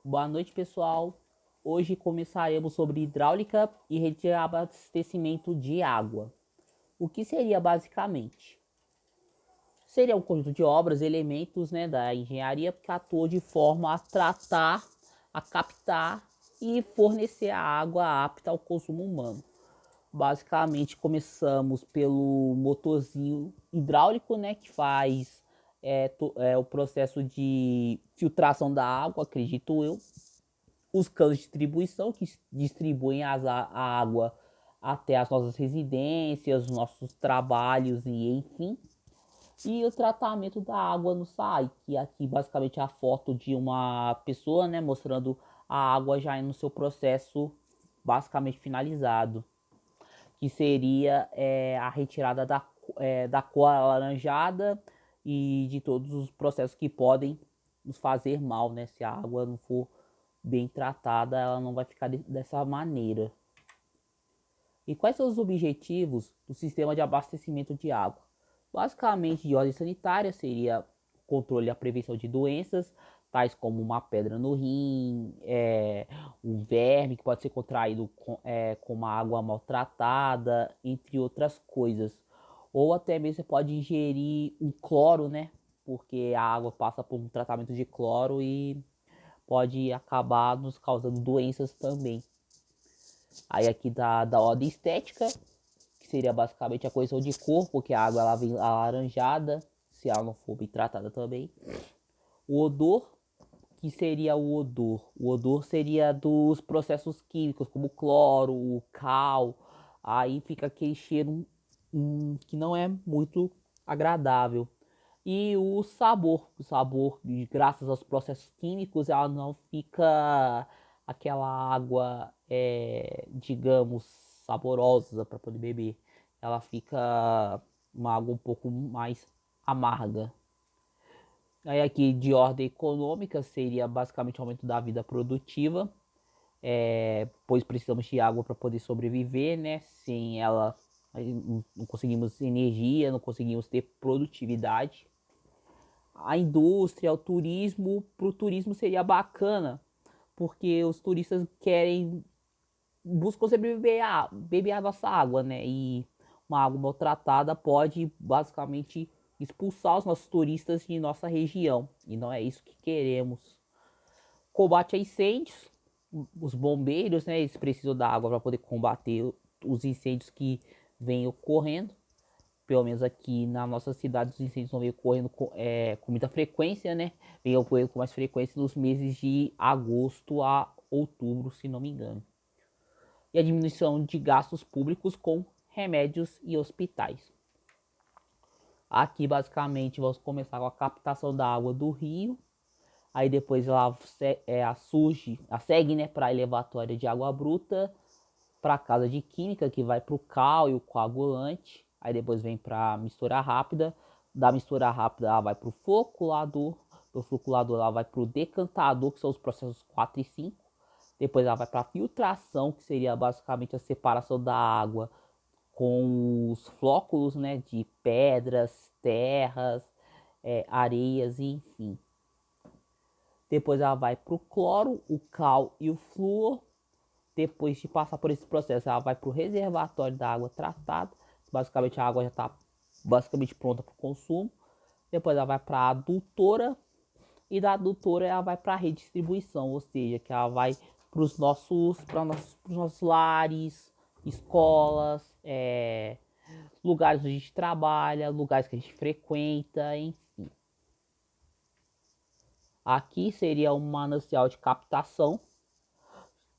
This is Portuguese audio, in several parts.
Boa noite, pessoal. Hoje começaremos sobre hidráulica e rede de abastecimento de água. O que seria basicamente? Seria um conjunto de obras, elementos, da engenharia que atuam de forma a tratar, a captar e fornecer a água apta ao consumo humano. Basicamente começamos pelo motorzinho hidráulico, que faz o processo de filtração da água, acredito eu. Os canos de distribuição que distribuem a água até as nossas residências, nossos trabalhos e enfim. E o tratamento da água no SAI, que aqui basicamente é a foto de uma pessoa, mostrando a água já no seu processo basicamente finalizado, que seria a retirada da cor alaranjada e de todos os processos que podem nos fazer mal, né? Se a água não for bem tratada, ela não vai ficar dessa maneira. E quais são os objetivos do sistema de abastecimento de água? Basicamente, de ordem sanitária, seria o controle e a prevenção de doenças, tais como uma pedra no rim, um verme que pode ser contraído com uma água maltratada, entre outras coisas. Ou até mesmo você pode ingerir um cloro, porque a água passa por um tratamento de cloro e pode acabar nos causando doenças também. Aí aqui da ordem estética, que seria basicamente a correção de cor, porque a água ela vem alaranjada, se ela não for bem tratada também. O odor, que seria o odor? O odor seria dos processos químicos, como o cloro, o cal. Aí fica aquele cheiro que não é muito agradável. E o sabor, graças aos processos químicos, ela não fica aquela água, digamos, saborosa para poder beber. Ela fica uma água um pouco mais amarga. Aí aqui de ordem econômica seria basicamente o aumento da vida produtiva, pois precisamos de água para poder sobreviver, né? Sem ela não conseguimos energia, não conseguimos ter produtividade. A indústria, o turismo, para o turismo seria bacana, porque os turistas buscam sempre beber a nossa água, né? E uma água maltratada pode basicamente expulsar os nossos turistas de nossa região, e não é isso que queremos. Combate a incêndios, os bombeiros, eles precisam da água para poder combater os incêndios que vêm ocorrendo. Pelo menos aqui na nossa cidade, os incêndios não vêm ocorrendo com muita frequência, né? Vêm ocorrendo com mais frequência nos meses de agosto a outubro, se não me engano. E a diminuição de gastos públicos com remédios e hospitais. Aqui, basicamente, vamos começar com a captação da água do rio. Aí depois ela segue, para a elevatória de água bruta, para a casa de química, que vai para o cal e o coagulante. Aí depois vem para a mistura rápida. Da mistura rápida ela vai para o floculador. Do floculador ela vai para o decantador, que são os processos 4 e 5. Depois ela vai para a filtração, que seria basicamente a separação da água com os flóculos, de pedras, terras, areias e enfim. Depois ela vai para o cloro, o cal e o flúor. Depois de passar por esse processo, ela vai para o reservatório da água tratada. Basicamente a água já está basicamente pronta para o consumo. Depois ela vai para a adutora. E da adutora ela vai para a redistribuição, ou seja, que ela vai para os nossos lares, escolas, lugares onde a gente trabalha, lugares que a gente frequenta, enfim. Aqui seria um manancial de captação,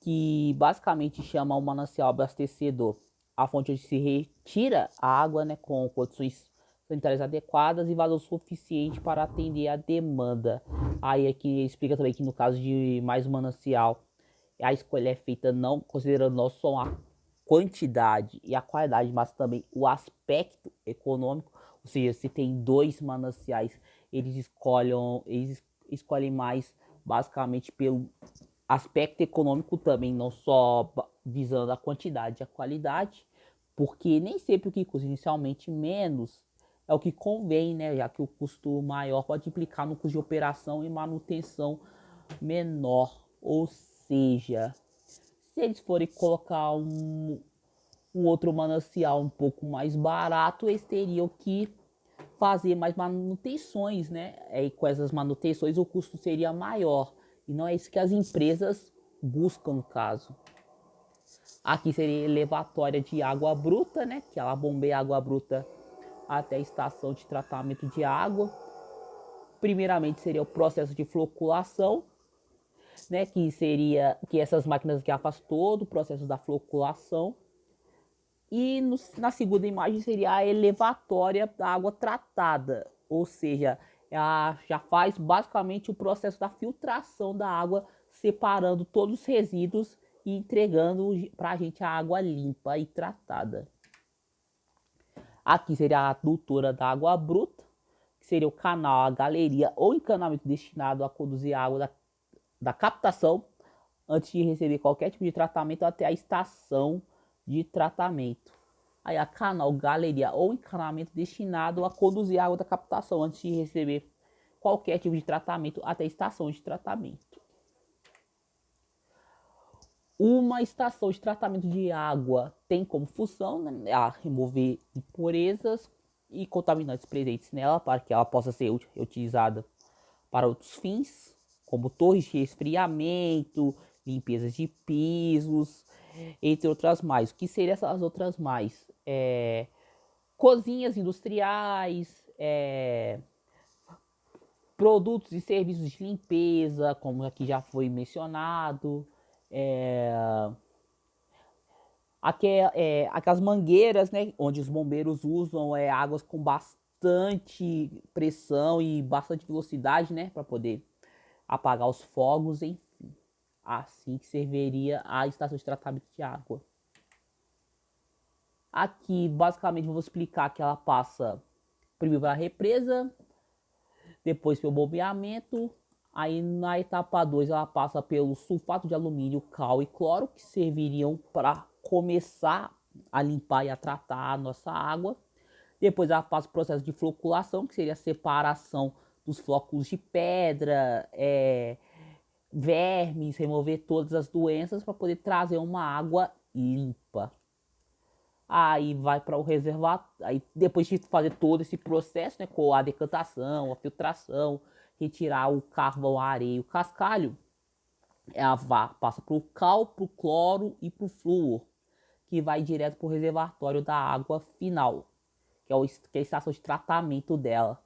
que basicamente chama o manancial abastecedor a fonte onde se retira a água, com condições sanitárias adequadas e valor suficiente para atender a demanda. Aí aqui explica também que no caso de mais um manancial, a escolha é feita não considerando não só a quantidade e a qualidade, mas também o aspecto econômico. Ou seja, se tem dois mananciais, eles escolhem mais basicamente pelo aspecto econômico também, não só visando a quantidade e a qualidade, porque nem sempre o que custa inicialmente menos é o que convém, já que o custo maior pode implicar no custo de operação e manutenção menor. Ou seja, se eles forem colocar um outro manancial um pouco mais barato, eles teriam que fazer mais manutenções, né? E com essas manutenções o custo seria maior. E não é isso que as empresas buscam no caso. Aqui seria elevatória de água bruta, né? Que ela bombeia água bruta até a estação de tratamento de água. Primeiramente seria o processo de floculação, né? Que essas máquinas já faz todo o processo da floculação. E na segunda imagem seria a elevatória da água tratada, ou seja, ela já faz basicamente o processo da filtração da água, separando todos os resíduos e entregando para a gente a água limpa e tratada. Aqui seria a adutora da água bruta, que seria o canal, a galeria ou encanamento destinado a conduzir a água da captação antes de receber qualquer tipo de tratamento até a estação de tratamento. Aí a canal, galeria ou encanamento destinado a conduzir a água da captação antes de receber qualquer tipo de tratamento até a estação de tratamento. Uma estação de tratamento de água tem como função, né, a remover impurezas e contaminantes presentes nela para que ela possa ser utilizada para outros fins, como torres de resfriamento, limpezas de pisos, entre outras mais. O que seriam essas outras mais? Cozinhas industriais, produtos e serviços de limpeza, como aqui já foi mencionado, aquelas mangueiras, né, onde os bombeiros usam águas com bastante pressão e bastante velocidade, né, para poder apagar os fogos, enfim. Assim que serviria a estação de tratamento de água. Aqui, basicamente, vou explicar que ela passa primeiro pela represa, depois pelo bombeamento. Aí na etapa 2 ela passa pelo sulfato de alumínio, cal e cloro, que serviriam para começar a limpar e a tratar a nossa água. Depois ela passa o processo de floculação, que seria a separação dos flocos de pedra, vermes, remover todas as doenças para poder trazer uma água limpa. Aí vai para o reservatório, aí depois de fazer todo esse processo, né, com a decantação, a filtração, retirar o carvão, a areia e o cascalho, ela passa para o cal, para o cloro e para o flúor, que vai direto para o reservatório da água final, que é a estação de tratamento dela.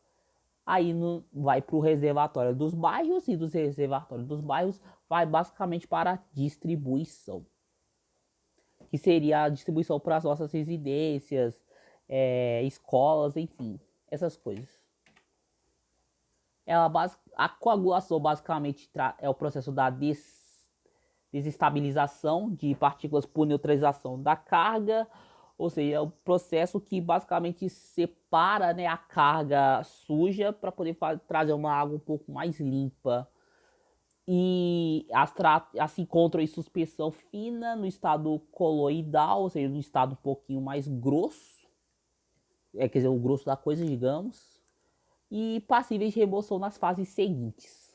Aí vai para o reservatório dos bairros e dos reservatórios dos bairros vai basicamente para a distribuição, que seria a distribuição para as nossas residências, escolas, enfim, essas coisas. A coagulação basicamente é o processo da desestabilização de partículas por neutralização da carga, ou seja, é o processo que basicamente separa, né, a carga suja para poder trazer uma água um pouco mais limpa. E as se encontram em suspensão fina no estado coloidal, ou seja, no estado um pouquinho mais grosso, quer dizer, o grosso da coisa, digamos, e passíveis de remoção nas fases seguintes.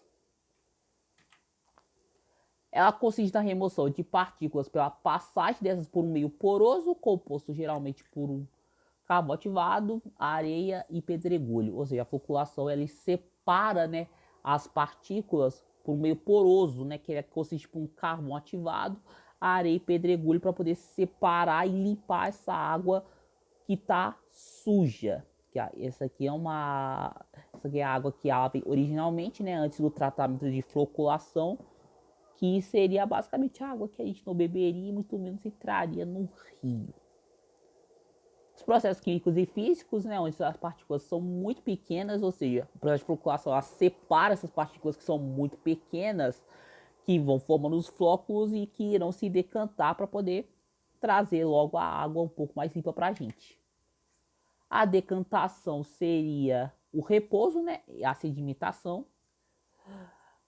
Ela consiste na remoção de partículas pela passagem dessas por um meio poroso, composto geralmente por um carbono ativado, areia e pedregulho. Ou seja, a floculação ela separa, né, as partículas por um meio poroso, né, que consiste por um carbono ativado, areia e pedregulho para poder separar e limpar essa água que está suja. Essa aqui é a água que ela veio originalmente, né, antes do tratamento de floculação, que seria basicamente a água que a gente não beberia e muito menos entraria no rio. Os processos químicos e físicos, né, onde as partículas são muito pequenas, ou seja, o processo de floculação ela separa essas partículas que são muito pequenas, que vão formando os flóculos e que irão se decantar para poder trazer logo a água um pouco mais limpa para a gente. A decantação seria o repouso, né, a sedimentação.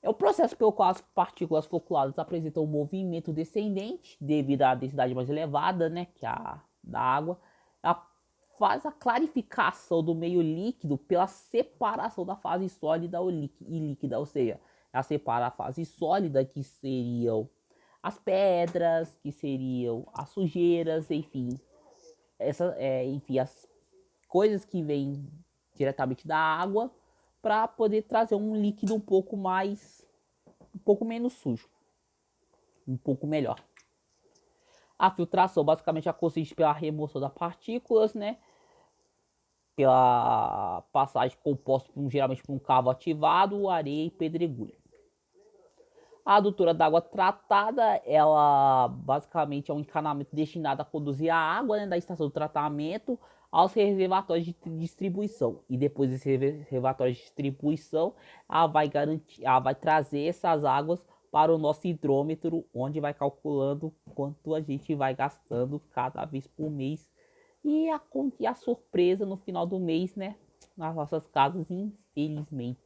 É o processo pelo qual as partículas floculadas apresentam um movimento descendente devido à densidade mais elevada, né, que a da água. Ela faz a clarificação do meio líquido pela separação da fase sólida e líquida, ou seja, ela separa a fase sólida, que seriam as pedras, que seriam as sujeiras, enfim, enfim, as coisas que vêm diretamente da água, para poder trazer um líquido um pouco menos sujo, um pouco melhor. A filtração basicamente consiste pela remoção das partículas, né? Pela passagem composta geralmente por um cavo ativado, areia e pedregulho. A adutora d'água tratada, ela basicamente é um encanamento destinado a conduzir a água, né, da estação de tratamento aos reservatórios de distribuição. E depois desses reservatórios de distribuição, ela vai trazer essas águas para o nosso hidrômetro, onde vai calculando quanto a gente vai gastando cada vez por mês. E a surpresa no final do mês, né? Nas nossas casas, infelizmente.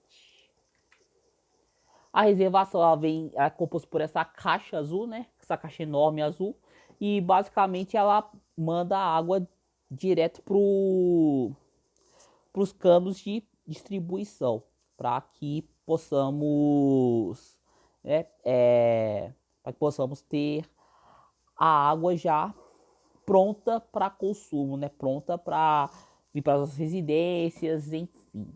A reservação ela é composta por essa caixa azul, né? Essa caixa enorme azul. E basicamente ela manda a água direto para os canos de distribuição. Para que possamos, né, para que possamos ter a água já pronta para consumo, né? Pronta para vir para as residências, enfim.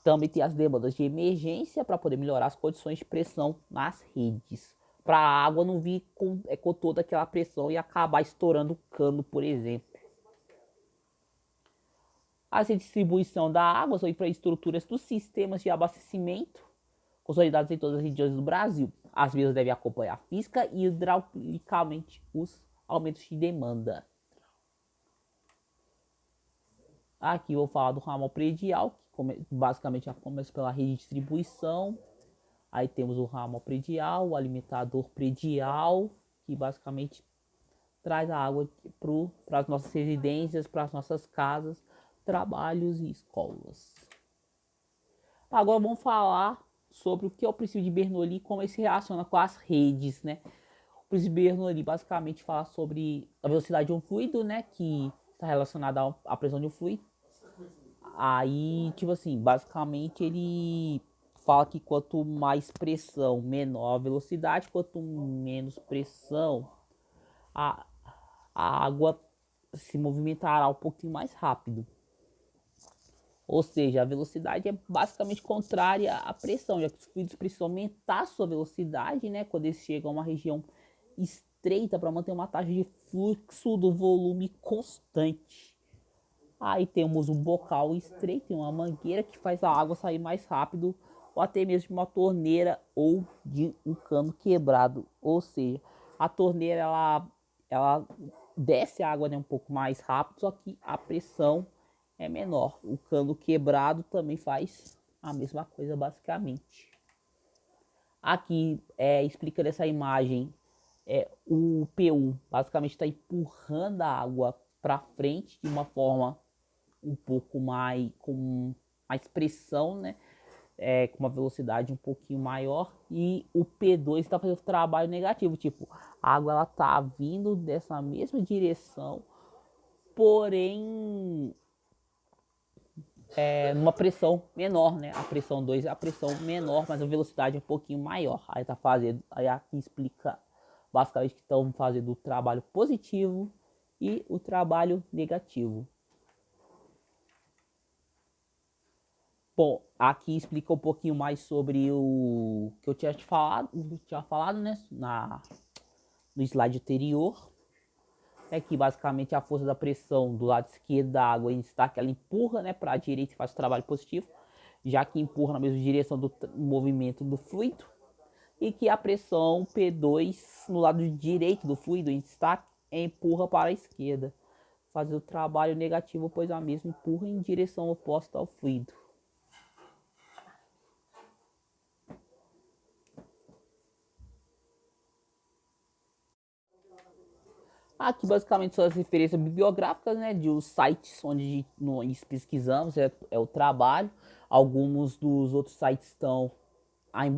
Também tem as demandas de emergência para poder melhorar as condições de pressão nas redes. Para a água não vir com toda aquela pressão e acabar estourando o cano, por exemplo. A distribuição da água são infraestruturas dos sistemas de abastecimento consolidados em todas as regiões do Brasil. As mesmas devem acompanhar física e hidraulicamente os aumentos de demanda. Aqui eu vou falar do ramal predial, que basicamente já começa pela rede de distribuição. Aí temos o ramal predial, o alimentador predial, que basicamente traz a água para as nossas residências, para as nossas casas, trabalhos e escolas. Agora vamos falar sobre o que é o princípio de Bernoulli e como ele se relaciona com as redes, né? O princípio de Bernoulli basicamente fala sobre a velocidade de um fluido, né? Que está relacionada à pressão de um fluido. Aí, tipo assim, basicamente ele fala que quanto mais pressão, menor a velocidade, quanto menos pressão, a, a água se movimentará um pouquinho mais rápido. Ou seja, a velocidade é basicamente contrária à pressão, já que os fluidos precisam aumentar a sua velocidade, né, quando eles chegam a uma região estreita para manter uma taxa de fluxo do volume constante. Aí temos um bocal estreito e uma mangueira que faz a água sair mais rápido, ou até mesmo de uma torneira ou de um cano quebrado. Ou seja, a torneira ela desce a água, né, um pouco mais rápido, só que a pressão é menor. O cano quebrado também faz a mesma coisa basicamente. Aqui explicando essa imagem, o PU basicamente está empurrando a água para frente de uma forma um pouco mais com mais pressão, né? Com uma velocidade um pouquinho maior, e o P2 está fazendo trabalho negativo, tipo, a água ela tá vindo dessa mesma direção, porém numa pressão menor, né? A pressão 2 é a pressão menor, mas a velocidade é um pouquinho maior. Aí tá fazendo, aí aqui explica basicamente que estão fazendo o trabalho positivo e o trabalho negativo. Bom, aqui explica um pouquinho mais sobre o que eu tinha falado, né, no slide anterior. É que basicamente a força da pressão do lado esquerdo da água em destaque, ela empurra, né, para a direita e faz o trabalho positivo, já que empurra na mesma direção do movimento do fluido, e que a pressão P2 no lado direito do fluido em destaque empurra para a esquerda, fazendo o trabalho negativo, pois a mesma empurra em direção oposta ao fluido. Aqui basicamente são as referências bibliográficas, né, de os sites onde nós pesquisamos, é o trabalho. Alguns dos outros sites estão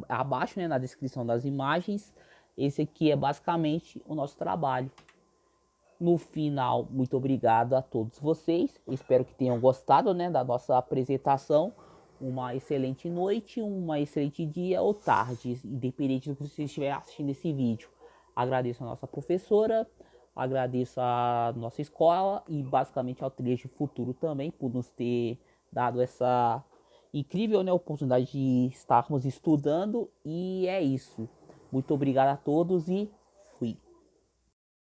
abaixo, né, na descrição das imagens. Esse aqui é basicamente o nosso trabalho. No final, muito obrigado a todos vocês. Espero que tenham gostado, né, da nossa apresentação. uma excelente noite, uma excelente dia ou tarde, independente do que você estiver assistindo esse vídeo. Agradeço a nossa professora, agradeço a nossa escola e basicamente ao Trilhas Futuro também por nos ter dado essa incrível, né, oportunidade de estarmos estudando. E é isso. Muito obrigado a todos e